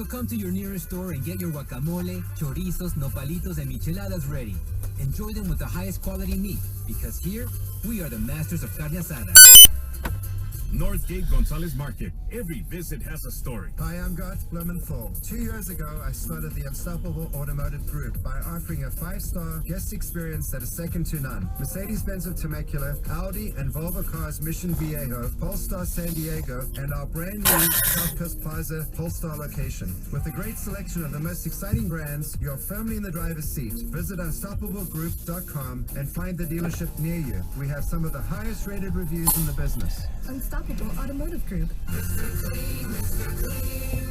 So come to your nearest store and get your guacamole, chorizos, nopalitos, and micheladas ready. Enjoy them with the highest quality meat, because here, we are the masters of carne asada. Northgate Gonzalez Market. Every visit has a story. Hi, I'm Garth Blumenthal. 2 years ago, I started the Unstoppable Automotive Group by offering a 5-star guest experience that is second to none. Mercedes-Benz of Temecula, Audi and Volvo Cars Mission Viejo, Polestar San Diego, and our brand new South Coast Plaza Polestar location. With a great selection of the most exciting brands, you're firmly in the driver's seat. Visit unstoppablegroup.com and find the dealership near you. We have some of the highest rated reviews in the business. Unstoppable Automotive Group. Mr. Clean, Mr. Clean.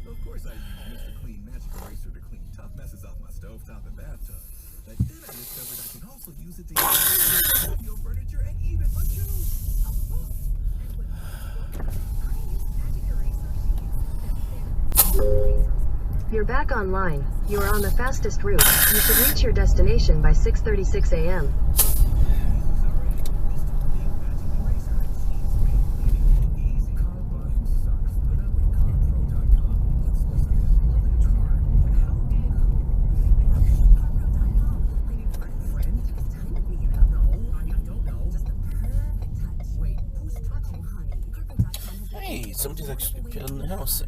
Of course I use Mr. Clean Magic Eraser to clean tough messes off my stovetop and bathtub. But then I discovered I can also use it to clean patio furniture and even my shoes. You're back online. You are on the fastest route. You should reach your destination by 6:36 a.m. Hey, somebody's actually building the house.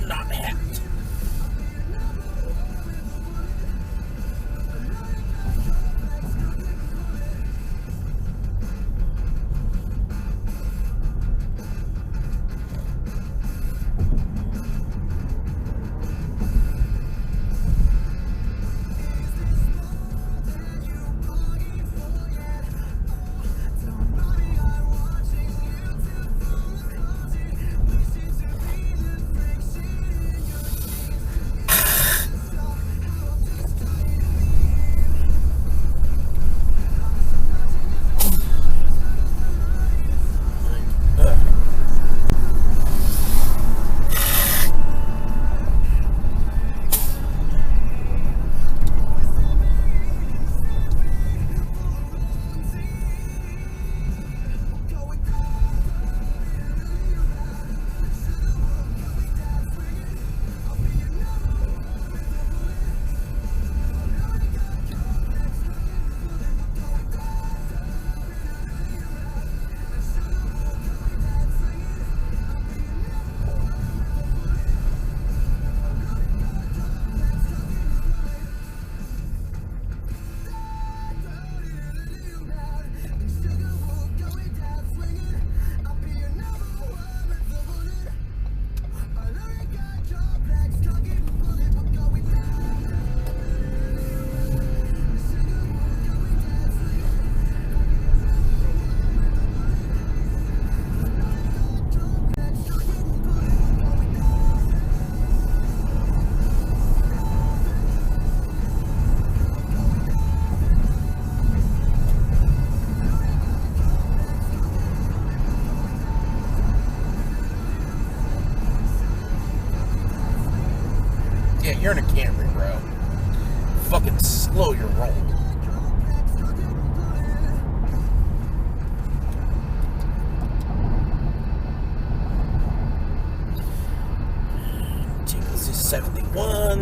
Not hacked. Yeah, you're in a Camry, bro. Fucking slow your roll. This is 71.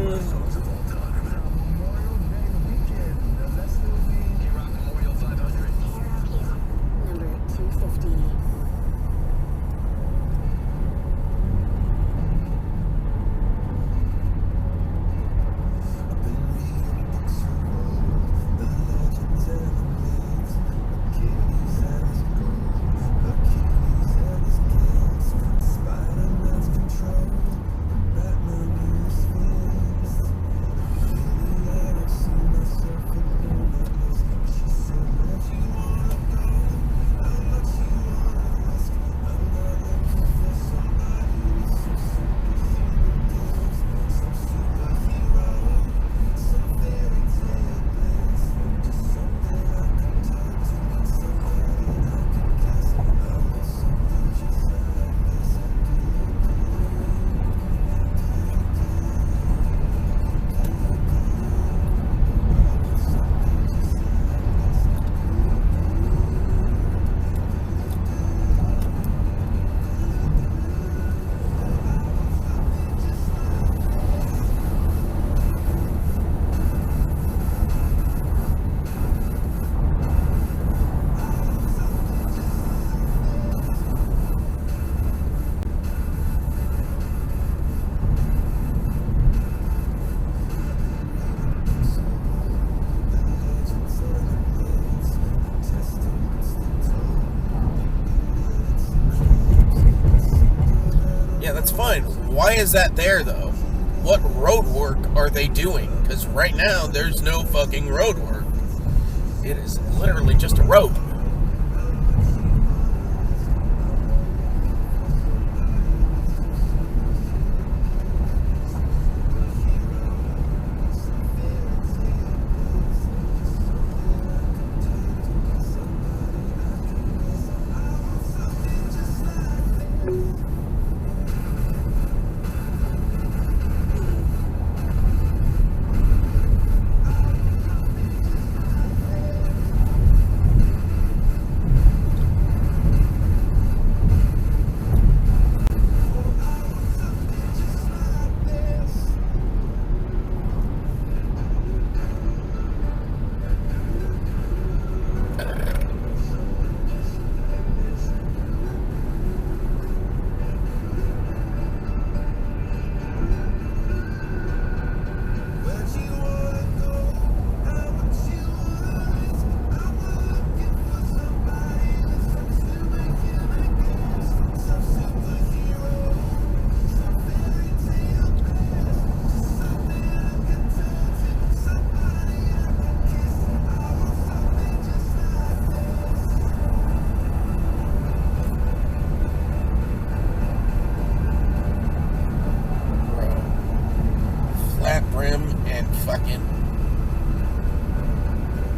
Number 250. That's fine. Why is that there, though? What road work are they doing? Because right now, there's no fucking road work. It is literally just a road.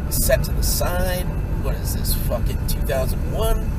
Set to the side. What is this? Fucking 2001?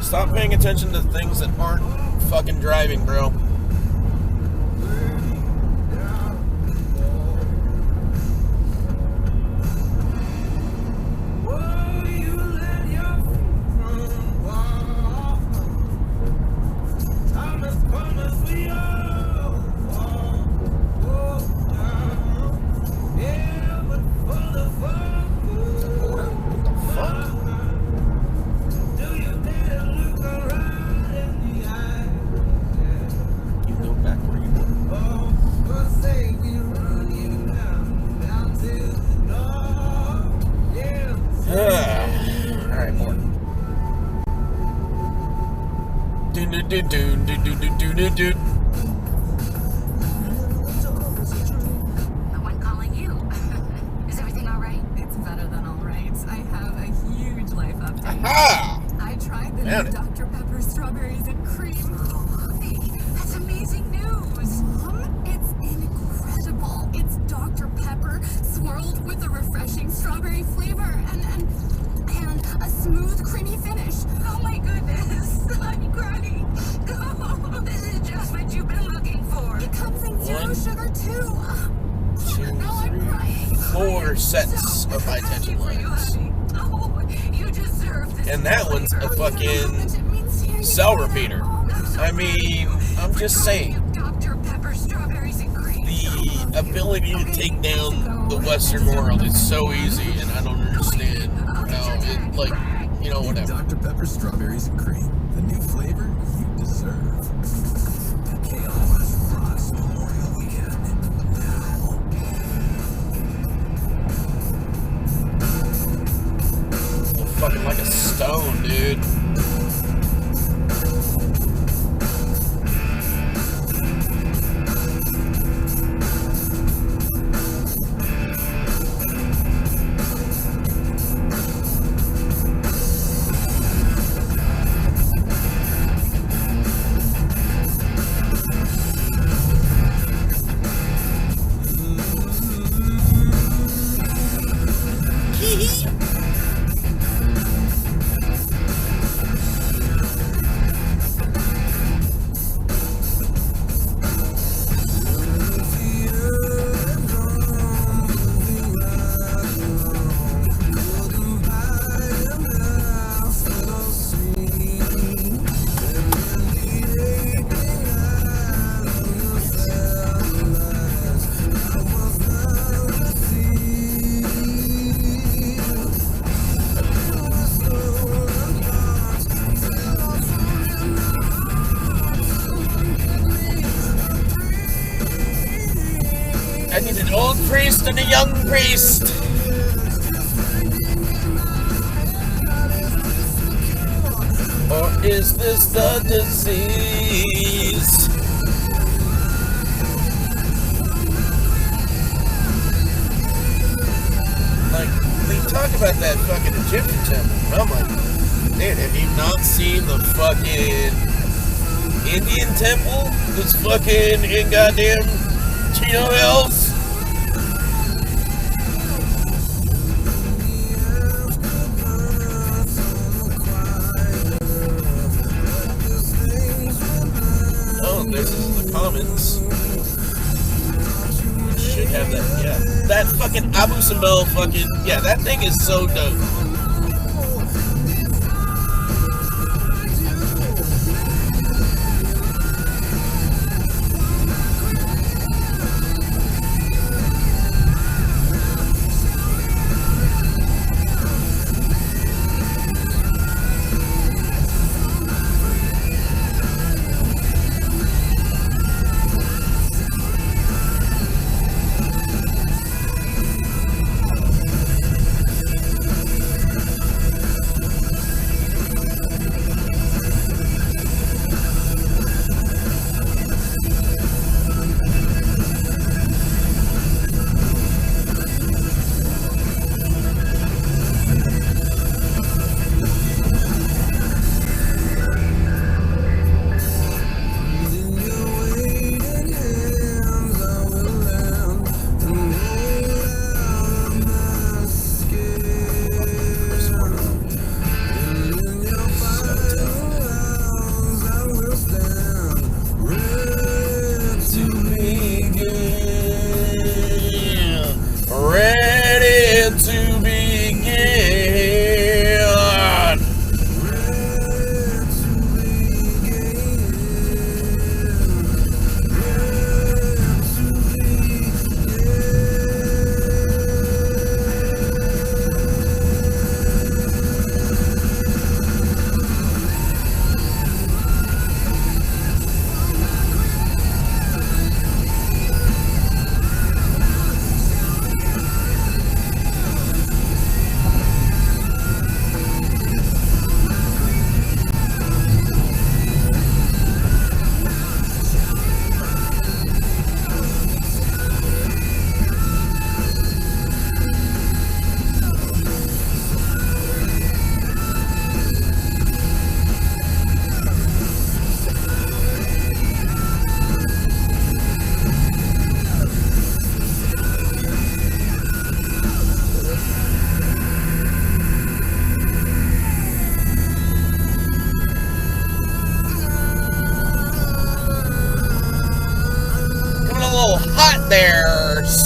Stop paying attention to things that aren't fucking driving, bro. Alright, more. Do. The one calling you. Is everything alright? It's better than alright. I have a huge life update. Aha! I tried the new Dr. Pepper strawberries and cream. Oh, hey, that's amazing news. Mom, it's incredible. It's Dr. Pepper swirled with a refreshing strawberry flavor and a smooth, creamy finish. Oh my goodness, I'm crying. Oh, this is just what you've been looking for. It comes in zero sugar too. Now I'm crying. 4 sets of high tension lines. Oh, you deserve this. And that one's a fucking cell repeater. I mean, I'm just saying. Dr. Pepper strawberries and cream. The ability to take down the Western world is so easy, and I don't understand how it, like, you know, whatever. Dr. Pepper strawberries and cream. The new flavor you deserve. KLOS Rocks Memorial Weekend. Now. I'm fucking like a stone, dude. I need an old priest and a young priest. Or is this the disease? Like, they talk about that fucking Egyptian temple. I'm like, dude, have you not seen the fucking Indian temple that's fucking in goddamn Chino Hills? Oh, this is the Commons. Should have that, yeah. That fucking Abu Simbel fucking, yeah, that thing is so dope.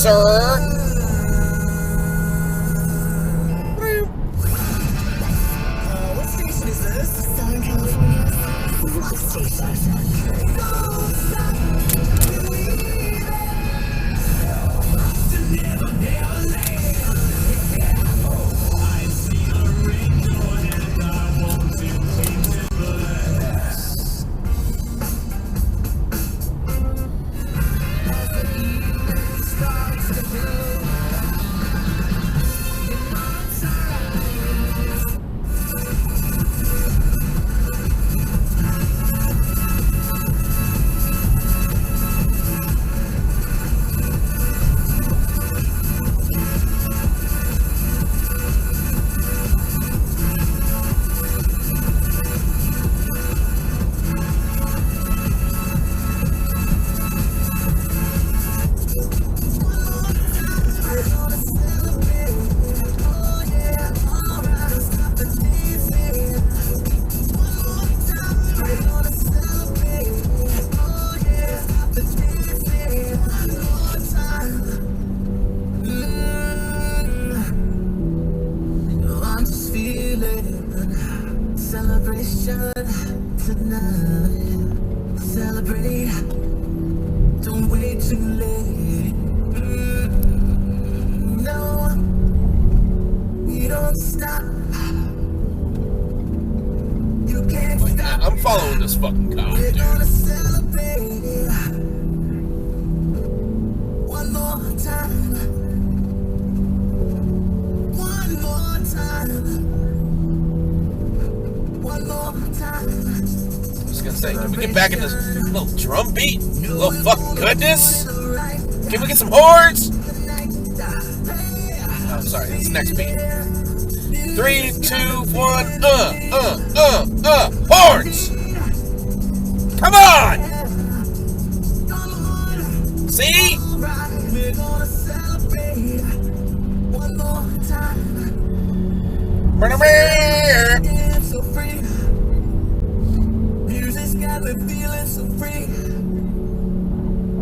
sir. What station is this? Southern California's rock station. Celebration tonight. Celebrate. Don't wait too late. No, we don't stop. You can't stop. I'm following this fucking cop, We're dude. gonna celebrate. One more time. One more time. One more time. I was gonna say, can we get back in this little drum beat? Little fucking goodness? Can we get some horns? Oh, sorry, this next beat. 3, 2, 1, horns! Come on! See? We're gonna celebrate one more time. Dance so free. Music's got me feeling so free.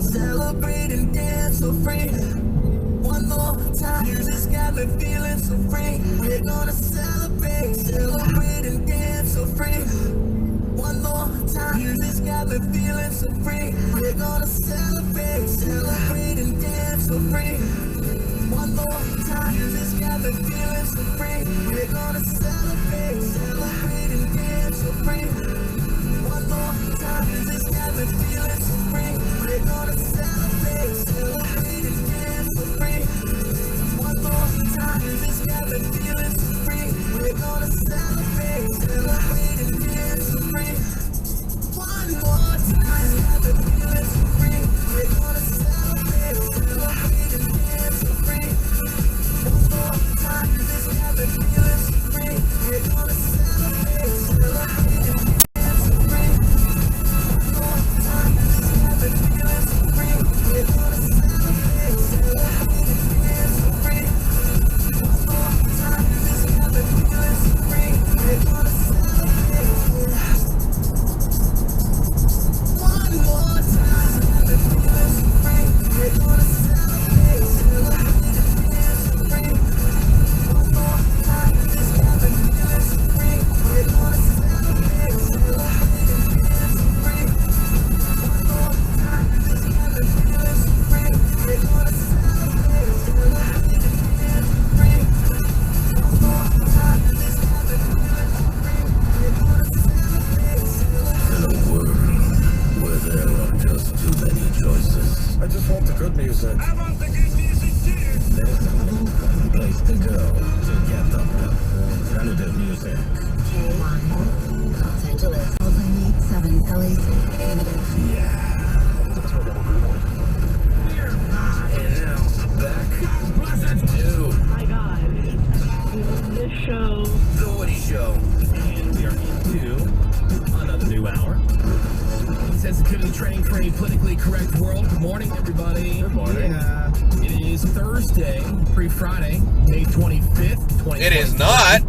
Celebrate and dance so free. One more time. Music's got me feeling so free. We're gonna celebrate, celebrate and dance so free. One more time. Music's got me feeling so free. We're gonna celebrate, celebrate and dance so free. One more time. Music's got me feeling so free. We're gonna celebrate, celebrate and dance so free. One more time. Music's got me feeling so free. We're gonna celebrate, celebrate and dance so free. One more time. Music's got me feeling so free. We're gonna celebrate, celebrate and dance so free. One more time. Got me feeling so free. We're gonna celebrate, celebrate and dance so free. One more time. Music's got me feeling so free. We're gonna celebrate, celebrate and dance so free. One more time. Music's got me feeling so free. We're gonna celebrate, celebrate and dance so free. One more time. Music's got me feeling so free. We're gonna celebrate. One more time. Got me feeling so free. We're gonna celebrate, celebrate and dance so free. One more time. Music's got me feeling so free. We're gonna celebrate, celebrate and dance so free. One more time. Music's got me feeling so free. We're gonna celebrate, celebrate and dance so free. One more time. Music's got me feeling so free. We're gonna celebrate, celebrate. In a world where there are just too many choices, I just want the good music. there's only one place to go to get the alternative music. K1, Los Angeles, 7 LAC, Canada. My God, this show, The Woody Show. And we are into another new hour. Sensitivity training for a politically correct world. Good morning, everybody. Good morning. It is Thursday, pre-Friday, May 25th, 2020. It is not.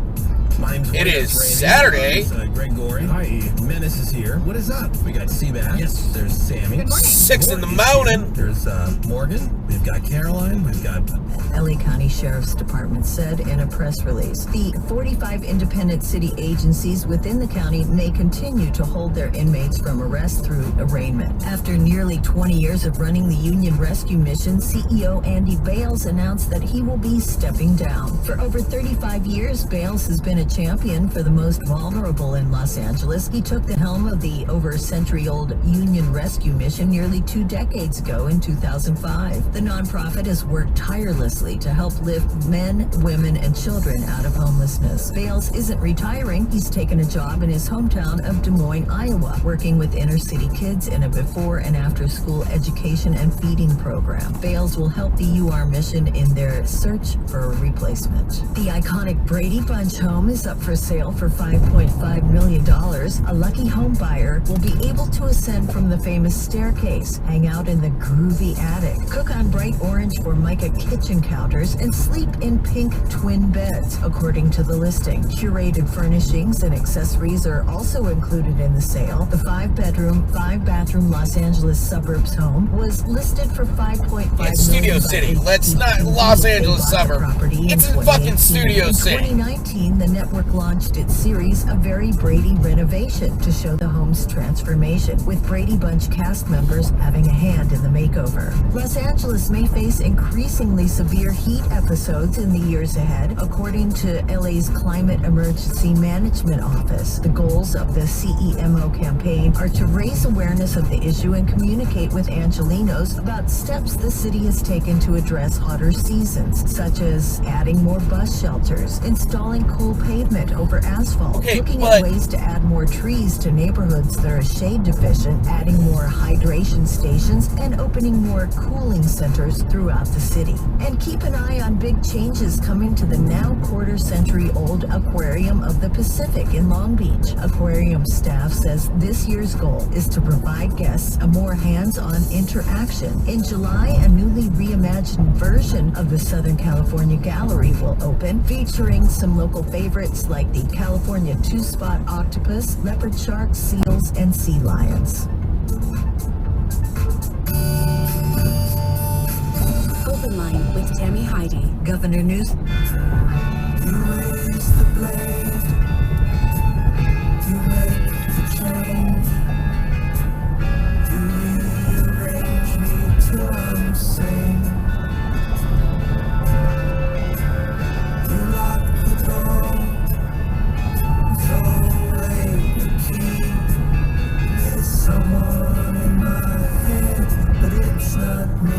My name's It is Brady. Saturday. Greg Gorey. Hi, Menace is here. What is up? We got Seabass. Yes. There's Sammy. Good morning. 6 in the morning. There's Morgan. We've got Caroline. We've got... LA County Sheriff's Department said in a press release, the 45 independent city agencies within the county may continue to hold their inmates from arrest through arraignment. After nearly 20 years of running the Union Rescue Mission, CEO Andy Bales announced that he will be stepping down. For over 35 years, Bales has been a champion for the most vulnerable in Los Angeles. He took the helm of the over a century-old Union Rescue Mission nearly 2 decades ago in 2005. The nonprofit has worked tirelessly to help lift men, women, and children out of homelessness. Bales isn't retiring. He's taken a job in his hometown of Des Moines, Iowa, working with inner-city kids in a before and after-school education and feeding program. Bales will help the UR mission in their search for a replacement. The iconic Brady Bunch home is up for sale for $5.5 million. A lucky home buyer will be able to ascend from the famous staircase, hang out in the groovy attic, cook on bright orange Formica kitchen counters, and sleep in pink twin beds, according to the listing. Curated furnishings and accessories are also included in the sale. The 5-bedroom, 5-bathroom Los Angeles suburbs home was listed for $5.5 million. Studio City. Let's not Los Angeles suburb. It's in fucking Studio City. In 2019, the network launched its series, A Very Brady Renovation, to show the home's transformation, with Brady Bunch cast members having a hand in the makeover. Los Angeles may face increasingly severe heat episodes in the years ahead, according to LA's Climate Emergency Management Office. The goals of the CEMO campaign are to raise awareness of the issue and communicate with Angelenos about steps the city has taken to address hotter seasons, such as adding more bus shelters, installing cool pavement over asphalt, looking at ways to add more trees to neighborhoods that are shade deficient, adding more hydration stations, and opening more cooling centers throughout the city. And keep an eye on big changes coming to the now quarter-century-old Aquarium of the Pacific in Long Beach. Aquarium staff says this year's goal is to provide guests a more hands-on interaction. In July, a newly reimagined version of the Southern California Gallery will open, featuring some local favorites like the California two-spot octopus, leopard sharks, seals, and sea lions. Open Line with Tammy Heidi. Governor News. You raise the blade, you make the change, you rearrange me till I'm sane. You lock the door, so late the key. There's someone in my head, but it's not me.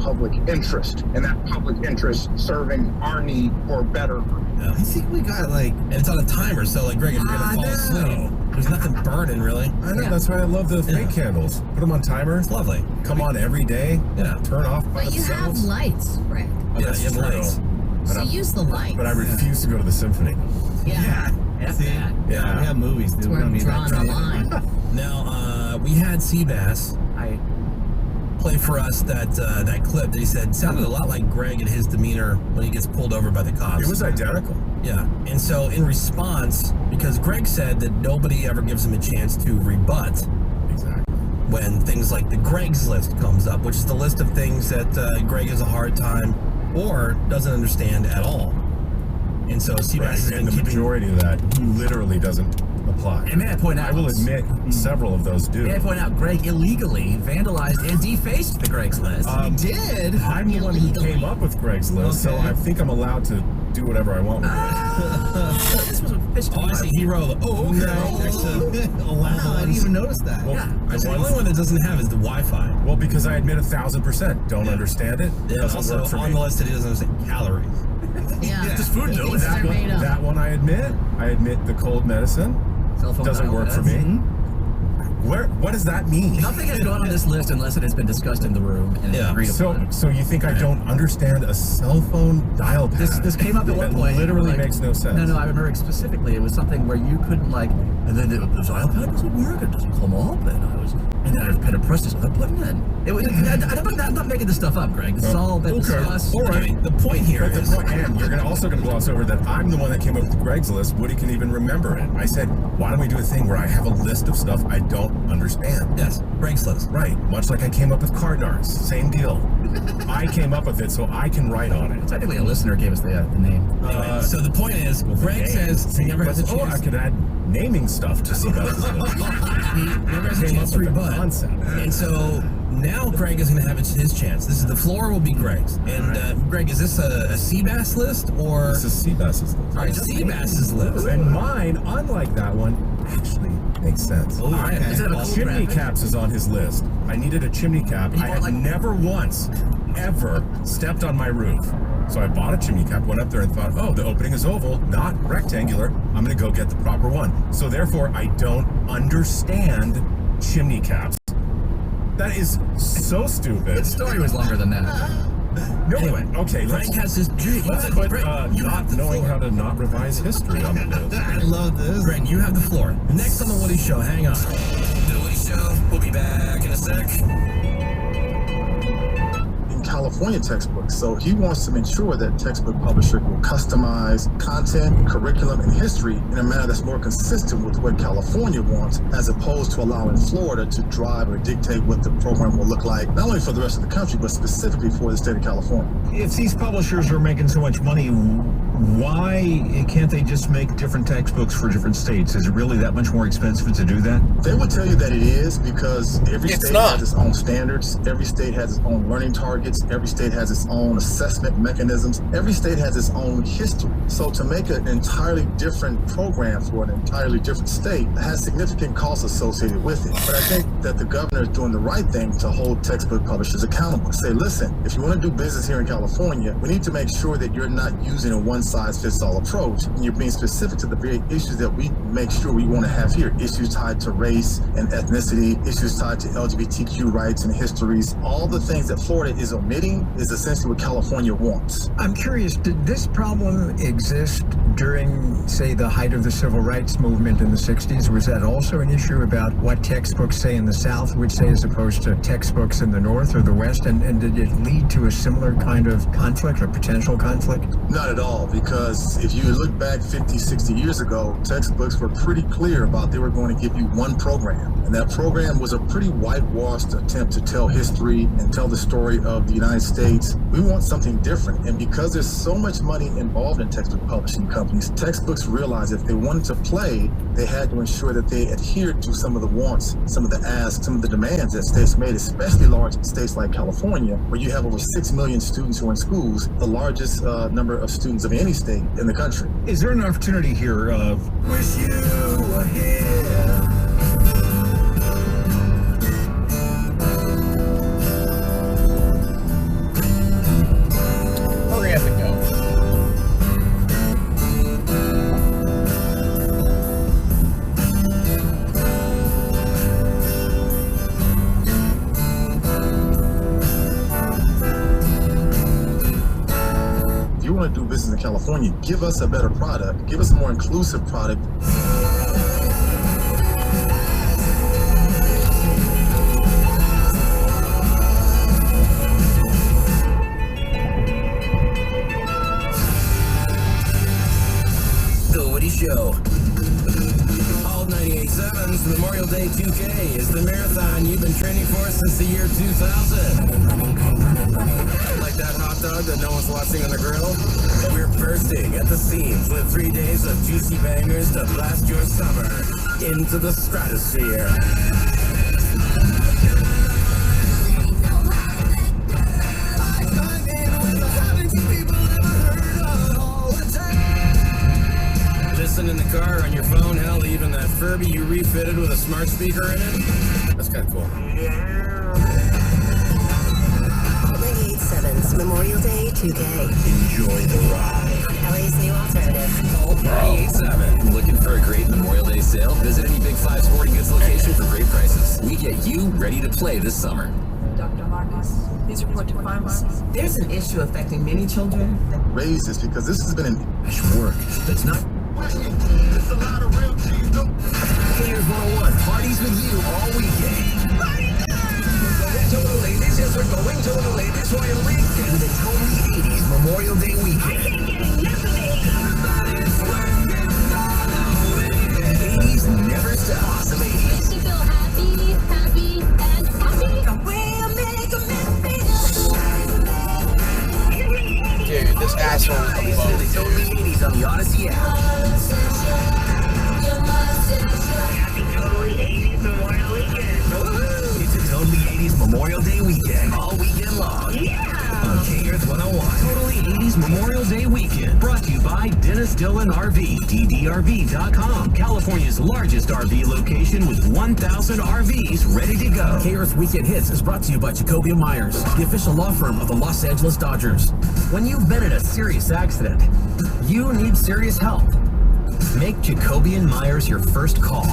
public interest, and that public interest serving our need for better. I think we got and it's on a timer, so Greg, if you're gonna fall asleep, there's nothing burning really. I know, that's why I love the fake candles. Put them on timer. It's lovely. Come on every day. Yeah. Turn off by But you have themselves. lights, Greg. Oh, that's you have true. lights. So use the lights. But I refuse to go to the symphony. Yeah. See? Yeah, we have movies, dude. That's where I'm drawing the line. Now, we had Seabass play for us that clip that he said sounded a lot like Greg and his demeanor when he gets pulled over by the cops. It was identical. Yeah. And so in response, because Greg said that nobody ever gives him a chance to rebut when things like the Greg's list comes up, which is the list of things that Greg has a hard time or doesn't understand at all. And so Seabass has been and the majority of that literally doesn't apply. And may I point out, I will admit several of those do. May I point out, Greg illegally vandalized and defaced the Greg's list. He did. I'm the one who came up with Greg's list, so I think I'm allowed to do whatever I want with it. This was a fish. Oh, I see. He wrote. Oh, okay. No. Next to allowed I didn't even notice that. Well, the only one that doesn't have is the Wi-Fi. Well, because I admit 1,000% don't understand it. Yeah, Doesn't also work for on me. the list that he doesn't understand calories. Yeah. Just food, though. That one I admit. I admit the cold medicine Cell phone doesn't work for me. What does that mean? Nothing has gone on this list unless it has been discussed in the room and agreed upon. So you think I don't understand a cell phone dial pad? This came up at one point. Literally makes no sense. No, I remember specifically. It was something where you couldn't and then the dial pad doesn't work. It doesn't come up, and then I had to press this other button. And it was. I'm not making this stuff up, Greg. This is all been discussed. All right. The point here is, and you're also going to gloss over that I'm the one that came up with Greg's list. Woody can even remember it. I said, why don't we do a thing where I have a list of stuff I don't understand? Yes, Greg's list. Right. Much like I came up with Cardinars. Same deal. I came up with it, so I can write on it. Technically, a listener gave us the name. Anyway, so the point is, Greg says he never has a chance. I could add naming stuff to see that. He never has a chance to rebut. And so now Greg is going to have his chance. The floor will be Greg's. And Greg, is this a Seabass list or? This is Seabass's list. All right, Seabass's list. And mine, unlike that one, actually makes sense. Oh, right. Chimney caps is on his list. I needed a chimney cap. I had never once, ever stepped on my roof. So I bought a chimney cap, went up there and thought, oh, the opening is oval, not rectangular. I'm going to go get the proper one. So therefore, I don't understand chimney caps. That is so stupid. The story was longer than that. No, anyway, okay, Greg has his. Let's put not knowing how to not revise history on the list. I love this. Greg, you have the floor. Next on the Woody Show, hang on. The Woody Show, we'll be back in a sec. California textbooks, so he wants to make sure that textbook publishers will customize content, curriculum, and history in a manner that's more consistent with what California wants, as opposed to allowing Florida to drive or dictate what the program will look like, not only for the rest of the country, but specifically for the state of California. If these publishers are making so much money, why can't they just make different textbooks for different states? Is it really that much more expensive to do that? They would tell you that it is, because every state has its own standards, every state has its own learning targets, every state has its own assessment mechanisms, every state has its own history. So to make an entirely different program for an entirely different state has significant costs associated with it. But I think that the governor is doing the right thing to hold textbook publishers accountable. Say, listen, if you want to do business here in California, we need to make sure that you're not using a one-size-fits-all approach, and you're being specific to the very issues that we make sure we want to have here. Issues tied to race and ethnicity, issues tied to LGBTQ rights and histories. All the things that Florida is omitting is essentially what California wants. I'm curious, did this problem exist during, say, the height of the civil rights movement in the 60s? Was that also an issue about what textbooks, say, in the South would say as opposed to textbooks in the North or the West? And did it lead to a similar kind of conflict or potential conflict? Not at all, because if you look back 50, 60 years ago, textbooks were pretty clear about they were going to give you one program. And that program was a pretty whitewashed attempt to tell history and tell the story of the United States. We want something different. And because there's so much money involved in textbook publishing companies, textbooks realized if they wanted to play, they had to ensure that they adhered to some of the wants, some of the asks, some of the demands that states made, especially large states like California, where you have over 6 million students who are in schools, the largest number of students of any state in the country. Is there an opportunity here of Wish you were here. business in California. Give us a better product. Give us a more inclusive product. The Woody Show. All 98.7's Memorial Day 2K is the marathon you've been training for since the year 2000. Like that hot dog that no one's watching on the grill? We're bursting at the seams with 3 days of juicy bangers to blast your summer into the stratosphere. Listen in the car, on your phone, hell, even that Furby you refitted with a smart speaker in it. That's kind of cool. 98.7's Memorial Day 2K. Enjoy the ride. LA's new alternative. 98.7. Looking for a great Memorial Day sale? Visit any Big 5 sporting goods location for great prices. We get you ready to play this summer. Dr. Marcus, please report to pharmacy. There's an issue affecting many children. Raise this because this has been an work that's not. It's a lot of real cheese. Here's 101. Parties with you all weekend. Going to the ladies, yes, we're going to the ladies Royal Weekend. With a totally 80s Memorial Day weekend. I can't get enough of it. The 80s never stop. Awesome 80s. Makes you feel happy, happy, and happy. Dude, this asshole is the boat. The totally 80s on the Odyssey app. It's a totally 80s Memorial Day weekend, all weekend long. Yeah! On K-Earth 101. Totally 80s Memorial Day weekend. Brought to you by Dennis Dillon RV. DDRV.com. California's largest RV location with 1,000 RVs ready to go. K-Earth Weekend Hits is brought to you by Jacoby & Myers, the official law firm of the Los Angeles Dodgers. When you've been in a serious accident, you need serious help. Make Jacoby & Myers your first call.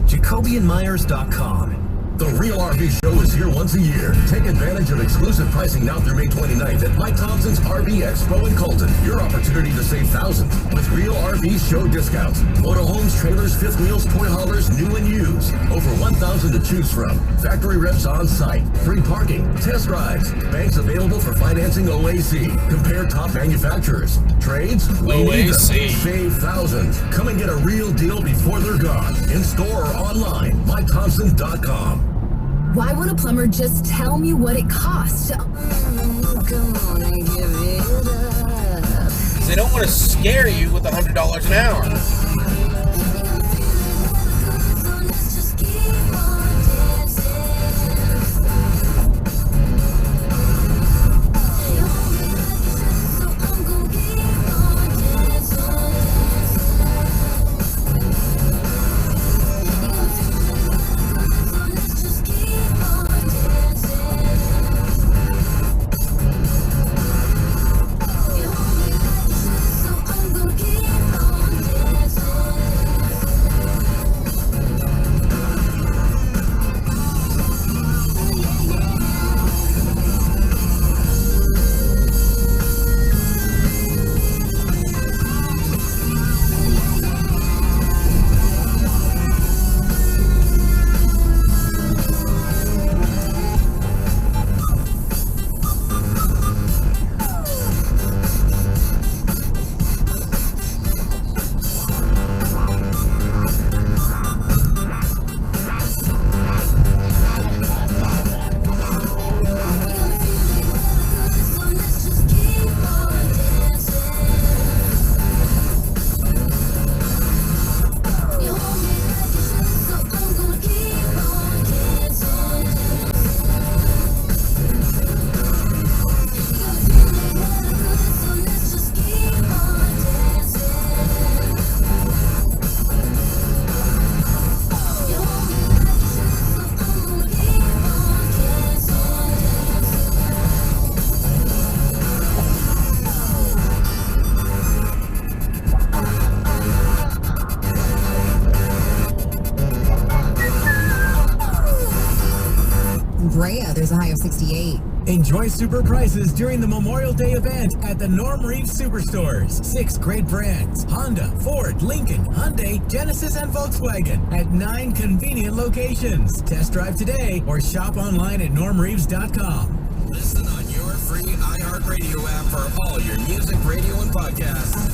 JacobyandMyers.com. The Real RV Show is here once a year. Take advantage of exclusive pricing now through May 29th at Mike Thompson's RV Expo in Colton. Your opportunity to save thousands with Real RV Show discounts. Motorhomes, trailers, fifth wheels, toy haulers, new and used. Over 1,000 to choose from. Factory reps on site. Free parking. Test rides. Banks available for financing OAC. Compare top manufacturers. Trades? OAC. Save thousands. Come and get a real deal before they're gone. In store or online. MikeThompson.com. Why won't a plumber just tell me what it costs? Come on and give it up. They don't want to scare you with $100 an hour. Brea, there's a high of 68. Enjoy super prices during the Memorial Day event at the Norm Reeves Superstores. 6 great brands: Honda, Ford, Lincoln, Hyundai, Genesis, and Volkswagen at 9 convenient locations. Test drive today or shop online at normreeves.com. Listen on your free iHeartRadio app for all your music, radio, and podcasts.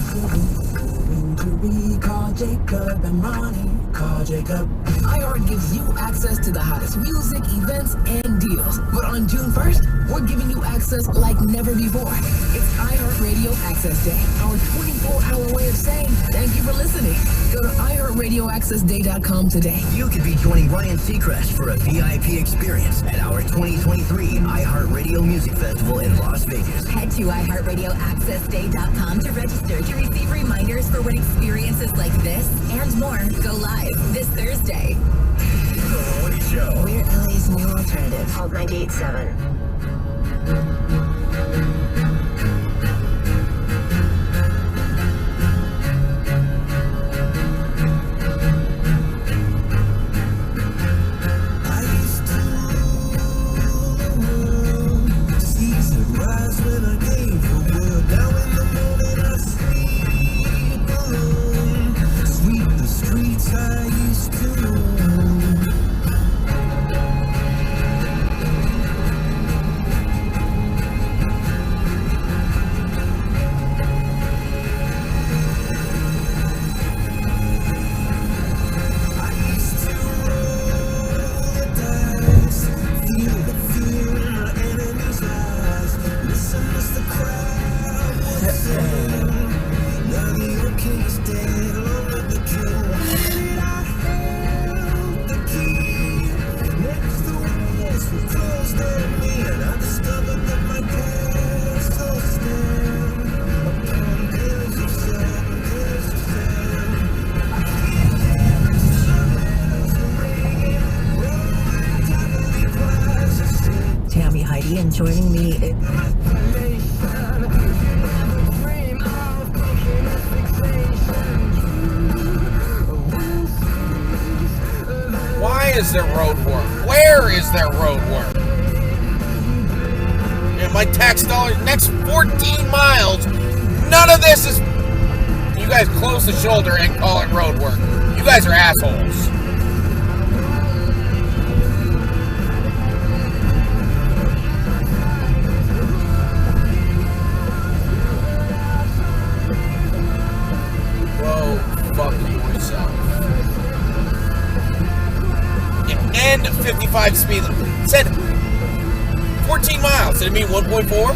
Call Jacob and Ronnie. Call Jacob. iHeart gives you access to the hottest music, events, and deals. But on June 1st, we're giving you access like never before. It's iHeart Radio Access Day, our 24-hour way of saying thank you for listening. Go to iHeartRadioAccessDay.com today. You could be joining Ryan Seacrest for a VIP experience at our 2023 iHeartRadio Music Festival in Las Vegas. Head to iHeartRadioAccessDay.com to register to receive reminders for when experiences like this and more go live this Thursday. The Woody Show. We're LA's new alternative. Call 98.7. Tammy Heidi and joining me. Why is there road work? Where is there road work? And my tax dollars, next 14 miles, none of this is... You guys close the shoulder and call it road work. You guys are assholes. Whoa, fuck you yourself. And 55 speed limit. It said 14 miles. Did it mean 1.4?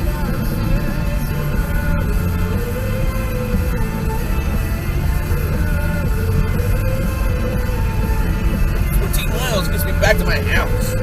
Miles gets me back to my house.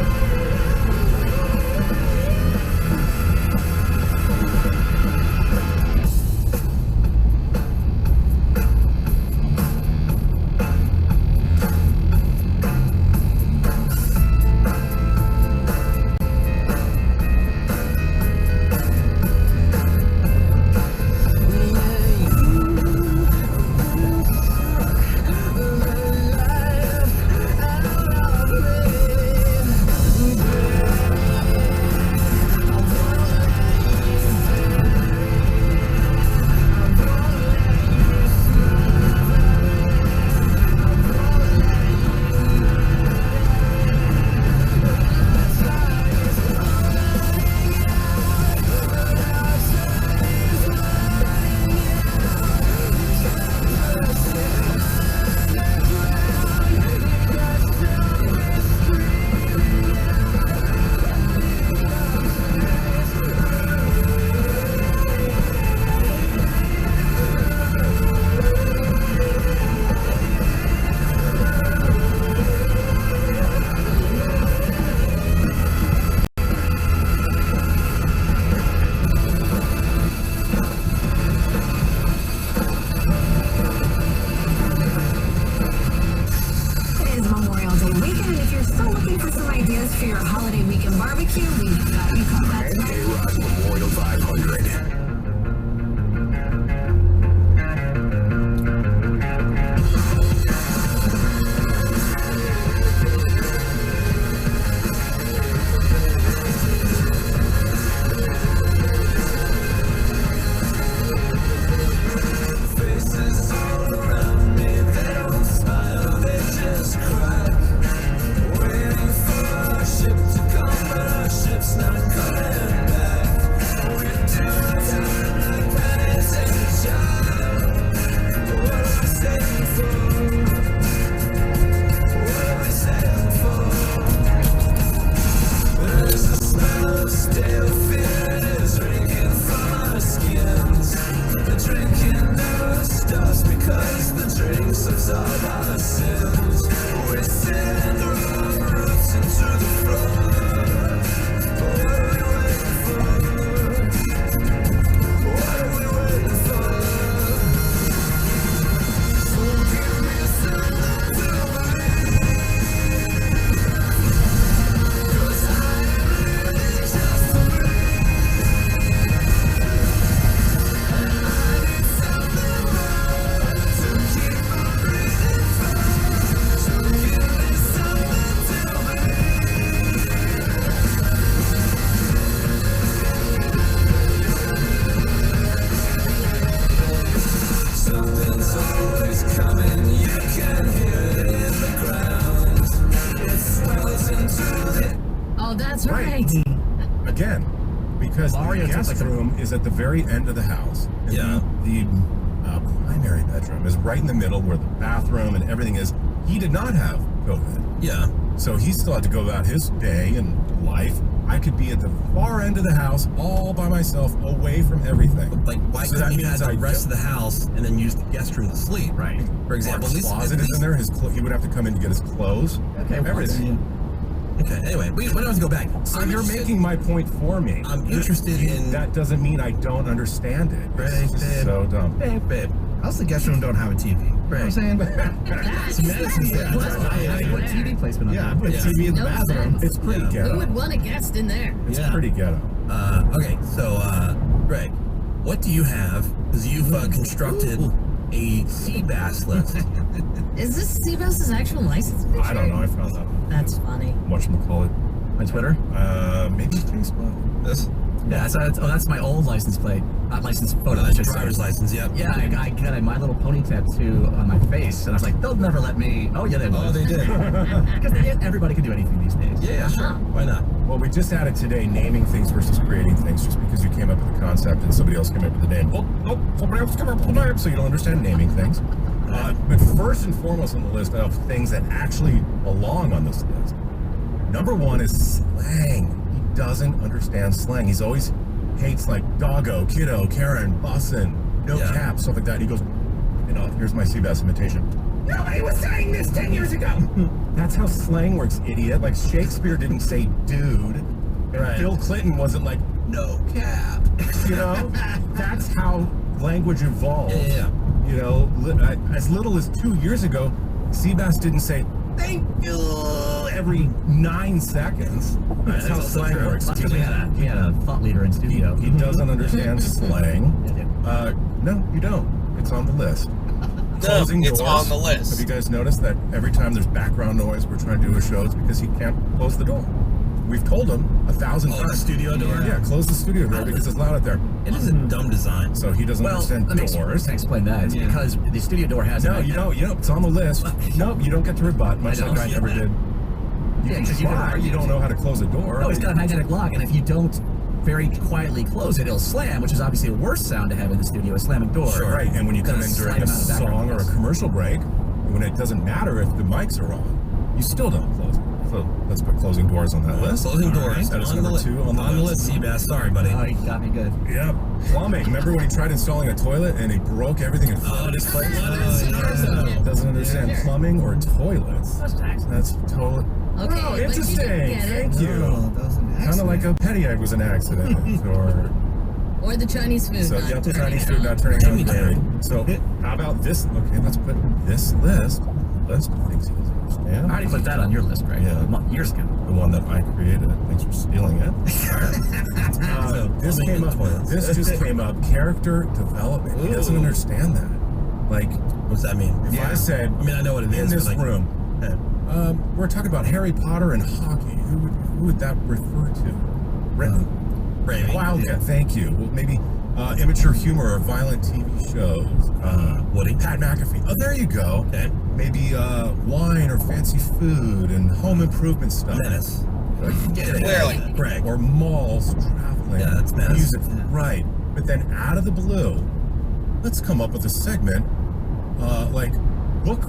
For your holiday weekend barbecue, we've got you covered. A-Rod Memorial 500. Oh, that's right. Again, because Mario the guest room is at the very end of the house. And the primary bedroom is right in the middle where the bathroom and everything is. He did not have COVID. Yeah. So he still had to go about his day and life. I could be at the far end of the house all by myself, away from everything. Like, why couldn't you have the rest of the house and then use the guest room to sleep? Right. For example, his closet is in there. He would have to come in to get his clothes. Okay, everything. Okay, anyway, we don't have to go back. So you're making my point for me. I'm interested in... That doesn't mean I don't understand it. It's just so dumb. Babe. How's the guest room don't have a TV? You know what I'm saying? That's I put TV placement on. Yeah, I put a TV in the bathroom. It's pretty ghetto. Who would want a guest in there? It's pretty ghetto. Okay, so, Greg, what do you have? Because you've constructed a sea bass list. Is this Seabass's actual license picture? I don't know. I found that. That's funny. Whatchamacallit. On Twitter? Maybe Facebook. This? Yeah, that's my old license plate. Not license photo. That's your driver's license, yeah. Yeah, I got a My Little Pony tattoo on my face, and I was like, they'll never let me. Oh, yeah, they will. Oh, they did. Because everybody can do anything these days. Yeah, sure. Why not? Well, we just added today naming things versus creating things. Just because you came up with the concept and somebody else came up with the name. Oh, somebody else came up with the name, so you don't understand naming things. But first and foremost on the list of things that actually belong on this list, number one is slang. He doesn't understand slang. He's always hates like doggo, kiddo, Karen, bussin', no cap, stuff like that. He goes, here's my Seabass imitation. Nobody was saying this 10 years ago. That's how slang works, idiot. Like Shakespeare didn't say dude. And Bill Clinton wasn't like, no cap. That's how language evolved. Yeah. As little as 2 years ago, Seabass didn't say, thank you, every 9 seconds. That's how slang works. Because we had a thought leader in studio. He doesn't understand slang. No, you don't. It's on the list. Closing it's doors. on the list. Have you guys noticed that every time there's background noise we're trying to do a show, it's because he can't close the door? We've told him 1,000 times. The studio door? Yeah, close the studio door because it's loud out there. It is a dumb design. So he doesn't understand doors. Explain that. It's because the studio door has... No, you don't. It's on the list. No, you don't get to rebut, much like I never did. Because you don't know how to close a door. No, it's got a magnetic lock, and if you don't very quietly close it, it'll slam, which is obviously a worse sound to have in the studio, a slamming door. Sure. Right, and when you come in during a song or a commercial break, when it doesn't matter if the mics are on, you still don't close it. So let's put closing doors on that list. Closing doors. That is number 2 on the list. Seabass. Sorry, buddy. Oh, you got me good. Yeah. Plumbing. Remember when he tried installing a toilet and he broke everything in front of his place? Doesn't understand plumbing or toilets. That's totally... Okay, oh, but you interesting. didn't get it. Thank you. Kind of like a petty egg was an accident, Or the Chinese food. So not the turning Chinese out. food not turning out great. So how about this? Okay, let's put this list of things he doesn't understand. I already put that on your list, right? Yeah, years ago. The one that I created. Thanks for stealing it. This just came up. Character development. He doesn't understand that. Like, what's that mean? If I said, I know what it is. In this room, we're talking about Harry Potter and hockey. Who would that refer to? Raving. Wildcat. Thank you. Well, maybe immature humor or violent TV shows. Woody. Pat McAfee. Oh, there you go. Okay. Maybe wine or fancy food and home improvement stuff. Menace. Clearly. Greg. Or malls, traveling. Yeah, that's menace. Music. Right. But then out of the blue, let's come up with a segment like book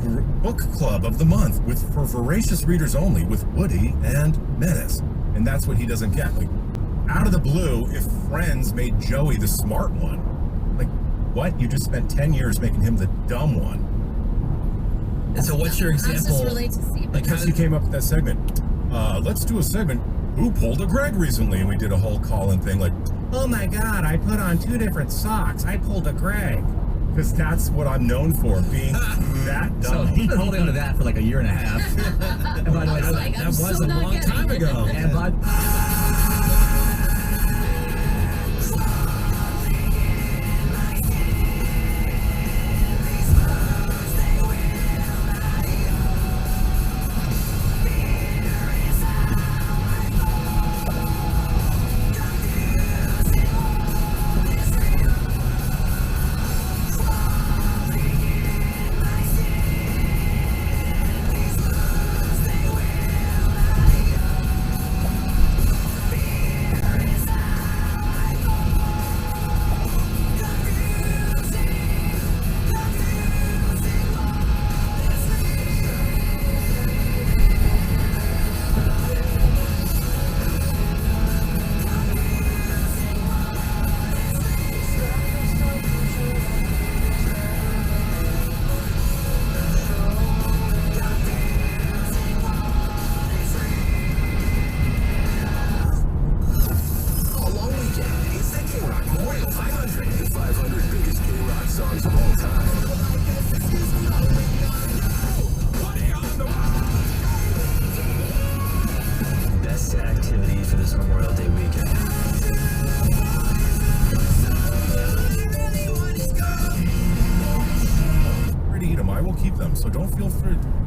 club of the month for voracious readers only with Woody and Menace. And that's what he doesn't get. Like, out of the blue, if Friends made Joey the smart one, like, what? You just spent 10 years making him the dumb one. And so what's your example? How does this relate to Seabass? Because he came up with that segment. Let's do a segment, who pulled a Greg recently? And we did a whole call-in thing like, oh my God, I put on 2 different socks. I pulled a Greg. Because that's what I'm known for, being that dumb. So he's been holding on to that for like a year and a half. And by the way, that was a long time ago. And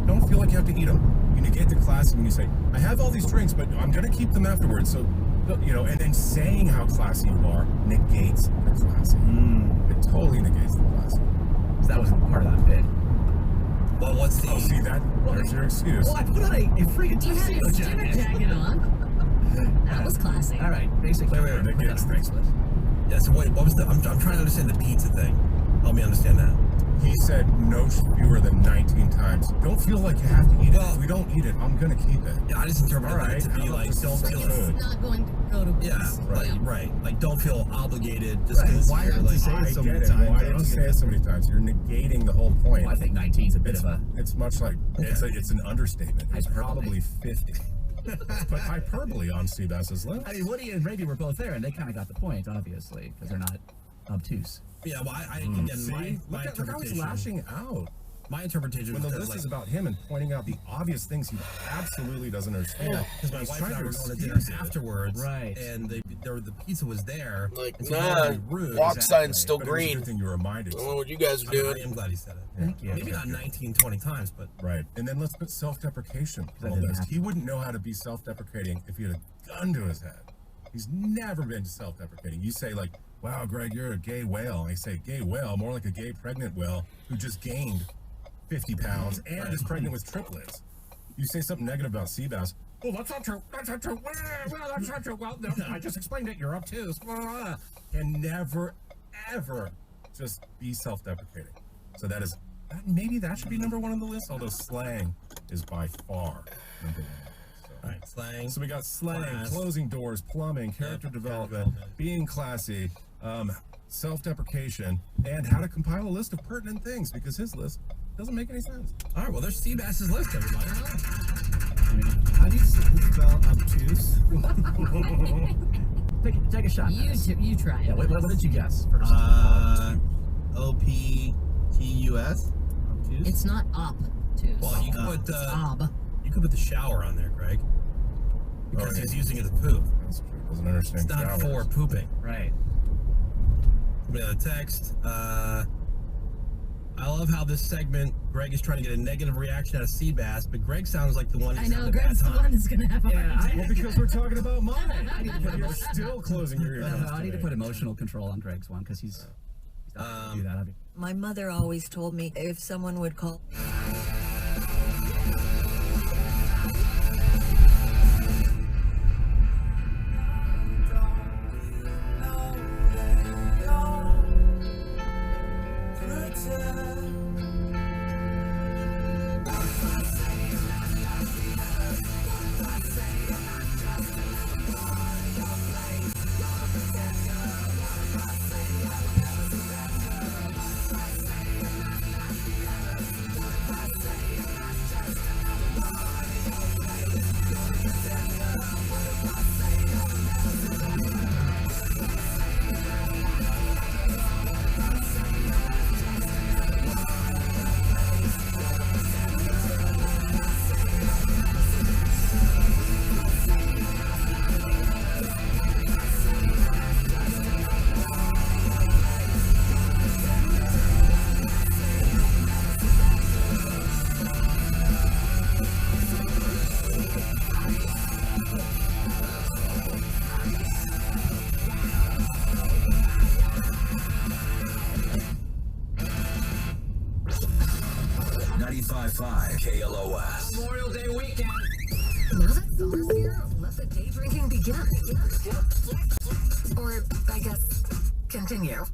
Don't feel like you have to eat them. You negate the classy when you say, I have all these drinks, but I'm going to keep them afterwards. So, you know, and then saying how classy you are negates the classy. It totally negates the classy. So that wasn't part of that bit. Well, what's the... Oh, see, there's your excuse. Well, I put on a freaking tuxedo jacket on. That was classy. All right, basically. Wait. Yeah, so what was the... I'm trying to understand the pizza thing. Help me understand that. He said no fewer than 19 times. Don't feel like you have to eat it. If we don't eat it, I'm going to keep it. Yeah, I just interpreted it to be like, don't feel... It's not going to go to waste. Yeah, right. Like, don't feel obligated. Just Why did you say it so many times? Why did you say it so many times? You're negating the whole point. Well, I think 19 is a bit of a... It's much like... It's an understatement. It's probably 50. But hyperbole on Seabass's list. I mean, Woody and Raby were both there, and they kind of got the point, obviously, because they're not obtuse. Yeah, well, again, my interpretation... Look how he's lashing out. My interpretation when the list is about him and pointing out the obvious things he absolutely doesn't understand. Yeah, because my wife and I were going to dinner afterwards, right? And the pizza was there. Like, so walk sign's still green. You were reminded. I don't know what you guys are doing. I am glad he said it. Thank you. Maybe not 19, 20 times, but right. And then let's put self-deprecation on the list. He wouldn't know how to be self-deprecating if he had a gun to his head. He's never been self-deprecating. You say like, "Wow, Greg, you're a gay whale." I say, "Gay whale," more like a gay pregnant whale who just gained 50 pounds and is pregnant with triplets. You say something negative about Seabass. Oh, that's not true. That's not true. Well, that's not true. Well, no, I just explained it. You're obtuse. And never, ever just be self-deprecating. So maybe that should be number one on the list, although slang is by far number one. All right, slang. So we got slang, closing doors, plumbing, character development, being classy, self-deprecation, and how to compile a list of pertinent things, because his list doesn't make any sense. All right, well, there's Seabass's list, everybody. How do you spell obtuse? take a shot. You try it. Yeah, what did you guess first? O-P-T-U-S? Obtuse? It's not obtuse. Well, you could put ob. You could put the shower on there, Greg, because he's using it to poop. That's true. Doesn't understand. It's not for pooping. Right. Somebody on the text. I love how this segment, Greg is trying to get a negative reaction out of Seabass, but Greg sounds like the one who's having a bad Greg's the one that's going to have a hard time. Well, because we're talking about mine. You're still closing your ears. I need to put emotional control on Greg's one, because he's not going to do that. My mother always told me if someone would call... KLOS. Memorial Day weekend. Now that summer's here, let the day drinking begin. Or, I guess, continue.